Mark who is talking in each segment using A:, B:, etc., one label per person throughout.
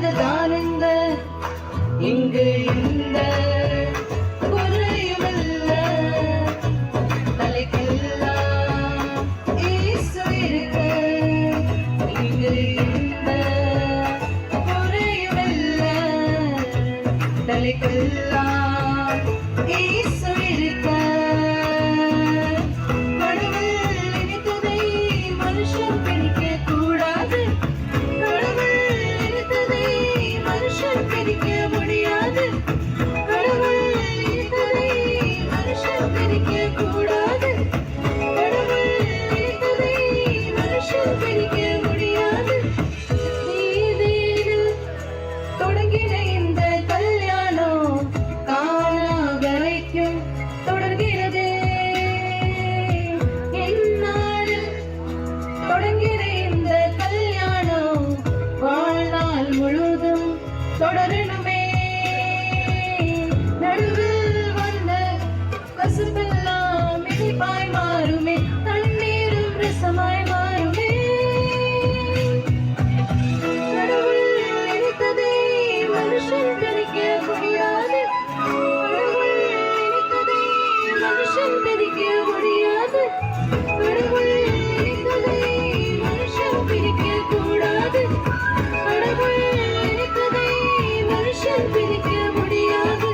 A: வைத்தது தானுங்க இங்கு இந்த குறையுமில்ல தலைக்கெல்லாம் இயேசு இருக்க இங்கு இந்த குறையுமில்ல தலைக்கெல்லாம் இயேசு இருக்க தொடரணுமே நடுவில் வந்த கசுப்பெல்லாம் இனிப்பாய் மாறுமே தண்ணீரும் ரசமாய் மாறுமே கடவுள் நினைத்ததை மனுஷன் பிரிக்க முடியாது கடவுள் நினைத்ததை மனுஷன் பிரிக்க முடியாது கடவுள் நினைத்ததை மனுஷன் பிரிக்க கூடாது கடவுள் பிரிக்க முடியாது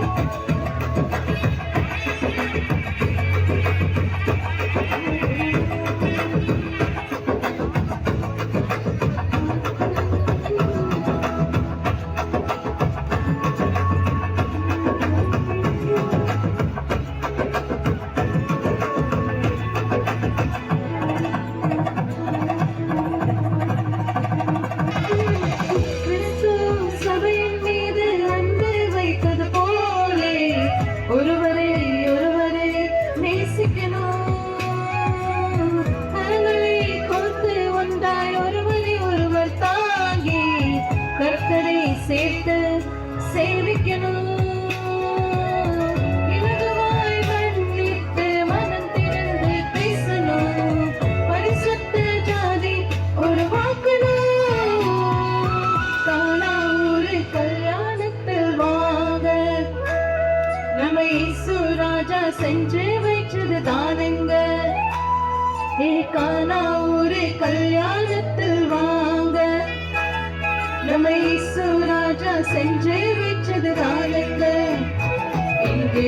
A: ஒருவரை ஒருவரை நேசிக்கணும் கரங்களை கோர்த்து ஒன்றாய் ஒருவரை ஒருவர் தாங்கி கர்த்தரை சேர்த்து சேவிக்கணும் இலகுவாய் மன்னித்து மனம் திறந்து பேசணும் பரிசுத்த ஜாதி உருவாக்கணும் காணா ஒரு கல்யாணத்தில் வாங்க நம்ம இயேசு ராஜா செஞ்சு வைச்சது தானுங்க காணா ஒரு கல்யாணத்தில் வாங்க நம்ம இயேசு ராஜா செஞ்சு வைச்சது தானுங்க இங்கே